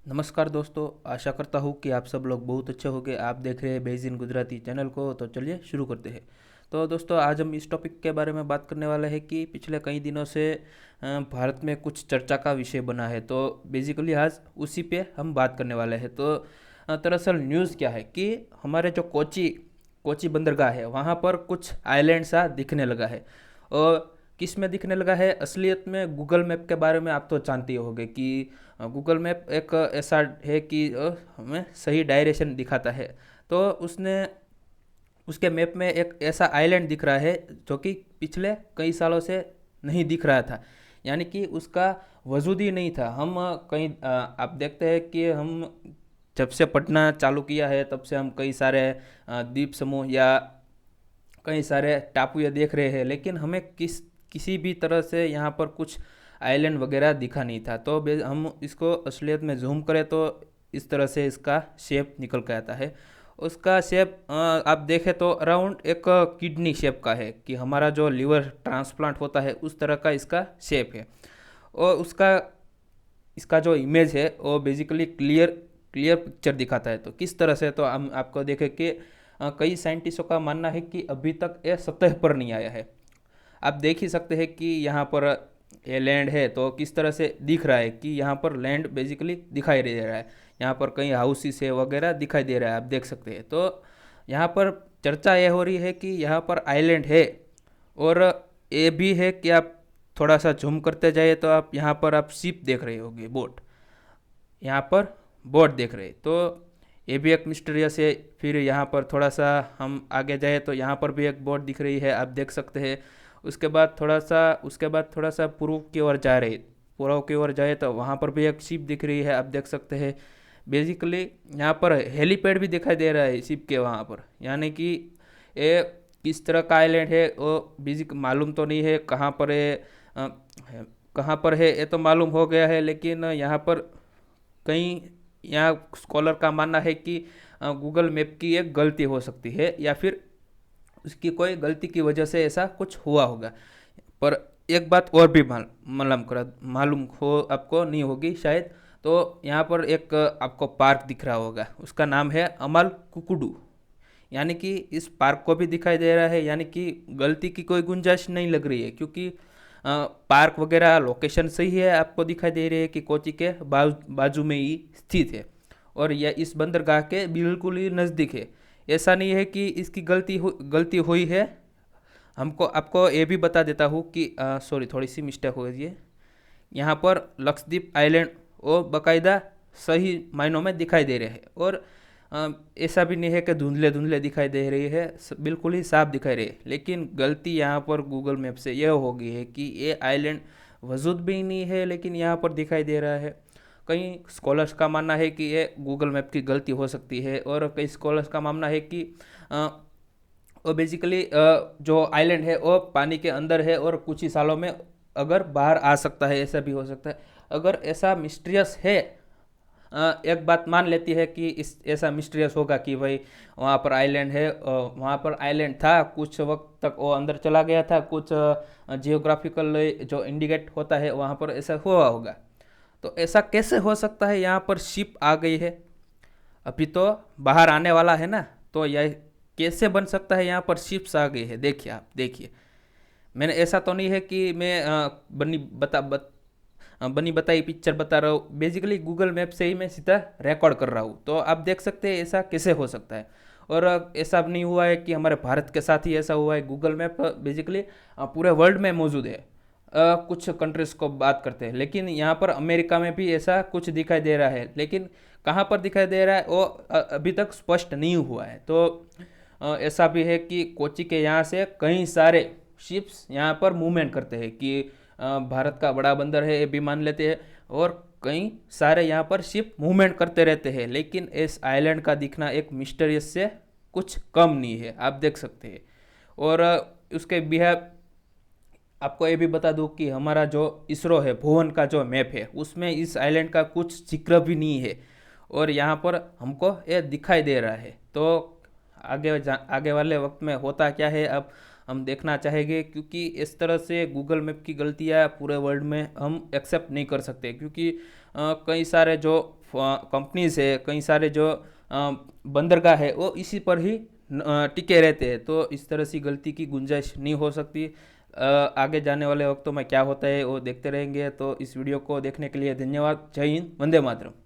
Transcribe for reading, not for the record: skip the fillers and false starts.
नमस्कार दोस्तों। आशा करता हूँ कि आप सब लोग बहुत अच्छे होंगे। आप देख रहे हैं बेज इन गुजराती चैनल को, तो चलिए शुरू करते हैं। तो दोस्तों, आज हम इस टॉपिक के बारे में बात करने वाले हैं कि पिछले कई दिनों से भारत में कुछ चर्चा का विषय बना है। तो बेसिकली आज उसी पे हम बात करने वाले हैं। तो दरअसल न्यूज़ क्या है कि हमारे जो कोची कोची बंदरगाह है वहाँ पर कुछ आइलैंड सा दिखने लगा है। और किस में दिखने लगा है? असलियत में गूगल मैप के बारे में आप तो जानते ही होंगे कि गूगल मैप एक ऐसा है कि हमें सही डायरेक्शन दिखाता है। तो उसने उसके मैप में एक ऐसा आइलैंड दिख रहा है जो कि पिछले कई सालों से नहीं दिख रहा था। यानी कि उसका वजूद ही नहीं था। हम कहीं आप देखते हैं कि हम जब से पढ़ना चालू किया है तब से हम कई सारे द्वीप समूह या कई सारे टापू ये देख रहे हैं, लेकिन हमें किसी भी तरह से यहाँ पर कुछ आइलैंड वगैरह दिखा नहीं था। तो हम इसको असलियत में जूम करें तो इस तरह से इसका शेप निकल के आता है। उसका शेप आप देखें तो अराउंड एक किडनी शेप का है, कि हमारा जो लीवर ट्रांसप्लांट होता है उस तरह का इसका शेप है। और उसका इसका जो इमेज है वो बेसिकली क्लियर क्लियर पिक्चर दिखाता है। तो किस तरह से, तो हम आपको देखें कि कई साइंटिस्टों का मानना है कि अभी तक ये सतह पर नहीं आया है। आप देख ही सकते हैं कि यहाँ पर ये लैंड है, तो किस तरह से दिख रहा है कि यहाँ पर लैंड बेसिकली दिखाई दे रहा है। यहाँ पर कई हाउसेस है वगैरह दिखाई दे रहा है, आप देख सकते हैं। तो यहाँ पर चर्चा ये हो रही है कि यहाँ पर आइलैंड है। और ये भी है कि आप थोड़ा सा झूम करते जाइए तो आप यहाँ पर आप शिप देख रहे होगे, बोट। यहाँ पर बोट देख रहे, तो ये भी एक मिस्टीरियस है। फिर यहाँ पर थोड़ा सा हम आगे जाए तो यहाँ पर भी एक बोट दिख रही है, आप देख सकते हैं। उसके बाद थोड़ा सा पूर्व की ओर जाए तो वहाँ पर भी एक शिप दिख रही है, आप देख सकते हैं। बेसिकली यहाँ पर हेलीपैड भी दिखाई दे रहा है शिप के वहाँ पर। यानी कि ये किस तरह का आइलैंड है वो बेसिक मालूम तो नहीं है, अ, कहाँ पर है ये तो मालूम हो गया है, लेकिन यहाँ पर कहीं यहाँ स्कॉलर का मानना है कि गूगल मैप की एक गलती हो सकती है, या फिर उसकी कोई गलती की वजह से ऐसा कुछ हुआ होगा। पर एक बात और भी मालूम हो आपको नहीं होगी शायद। तो यहाँ पर एक आपको पार्क दिख रहा होगा, उसका नाम है अमल कुकुडू। यानी कि इस पार्क को भी दिखाई दे रहा है, यानी कि गलती की कोई गुंजाइश नहीं लग रही है, क्योंकि पार्क वगैरह लोकेशन सही है, आपको दिखाई दे रही है कि कोची के बाजू में ही स्थित है। और यह इस बंदरगाह के बिल्कुल ही नज़दीक है। ऐसा नहीं है कि इसकी गलती हुई है। हमको आपको ये भी बता देता हूँ कि सॉरी, थोड़ी सी मिस्टेक हो गई है। यहाँ पर लक्षद्वीप आइलैंड वो बाकायदा सही मायनों में दिखाई दे रहे हैं। और ऐसा भी नहीं है कि धुंधले धुंधले दिखाई दे रही है, बिल्कुल ही साफ दिखाई रही है। लेकिन गलती यहाँ पर गूगल मैप से यह हो गई है कि ये आइलैंड वजूद भी नहीं है, लेकिन यहाँ पर दिखाई दे रहा है। कई स्कॉलर्स का मानना है कि ये गूगल मैप की गलती हो सकती है, और कई स्कॉलर्स का मानना है कि वो बेसिकली जो आइलैंड है वो पानी के अंदर है और कुछ ही सालों में अगर बाहर आ सकता है, ऐसा भी हो सकता है। अगर ऐसा मिस्टीरियस है, एक बात मान लेती है कि इस ऐसा मिस्टीरियस होगा कि भाई वहाँ पर आइलैंड है, वहाँ पर आइलैंड था, कुछ वक्त तक वो अंदर चला गया था, कुछ जियोग्राफिकल जो इंडिकेट होता है वहाँ पर ऐसा हुआ होगा। तो ऐसा कैसे हो सकता है? यहाँ पर शिप आ गई है, अभी तो बाहर आने वाला है ना, तो यह कैसे बन सकता है? यहाँ पर शिप्स आ गई है, देखिए आप देखिए। मैंने ऐसा तो नहीं है कि मैं बनी बताई पिक्चर बता रहा हूँ, बेसिकली गूगल मैप से ही मैं सीधा रिकॉर्ड कर रहा हूँ। तो आप देख सकते हैं ऐसा कैसे हो सकता है। और ऐसा भी नहीं हुआ है कि हमारे भारत के साथ ही ऐसा हुआ है। गूगल मैप बेसिकली पूरे वर्ल्ड में मौजूद है। कुछ कंट्रीज़ को बात करते हैं, लेकिन यहाँ पर अमेरिका में भी ऐसा कुछ दिखाई दे रहा है, लेकिन कहाँ पर दिखाई दे रहा है वो अभी तक स्पष्ट नहीं हुआ है। तो ऐसा भी है कि कोची के यहाँ से कई सारे शिप्स यहाँ पर मूवमेंट करते हैं, कि भारत का बड़ा बंदर है ये भी मान लेते हैं। और कई सारे यहाँ पर शिप मूवमेंट करते रहते हैं, लेकिन इस आइलैंड का दिखना एक मिस्टीरियस से कुछ कम नहीं है, आप देख सकते हैं। और उसके बिहेव आपको ये भी बता दूं कि हमारा जो इसरो है, भुवन का जो मैप है, उसमें इस आइलैंड का कुछ जिक्र भी नहीं है। और यहाँ पर हमको ये दिखाई दे रहा है। तो आगे वाले वक्त में होता क्या है अब हम देखना चाहेंगे, क्योंकि इस तरह से गूगल मैप की गलतियाँ पूरे वर्ल्ड में हम एक्सेप्ट नहीं कर सकते। क्योंकि कई सारे जो कंपनीज है, कई सारे जो बंदरगाह है वो इसी पर ही टिके रहते हैं। तो इस तरह से गलती की गुंजाइश नहीं हो सकती। आगे जाने वाले वक्तों में क्या होता है वो देखते रहेंगे। तो इस वीडियो को देखने के लिए धन्यवाद। जय हिंद, वंदे मातरम।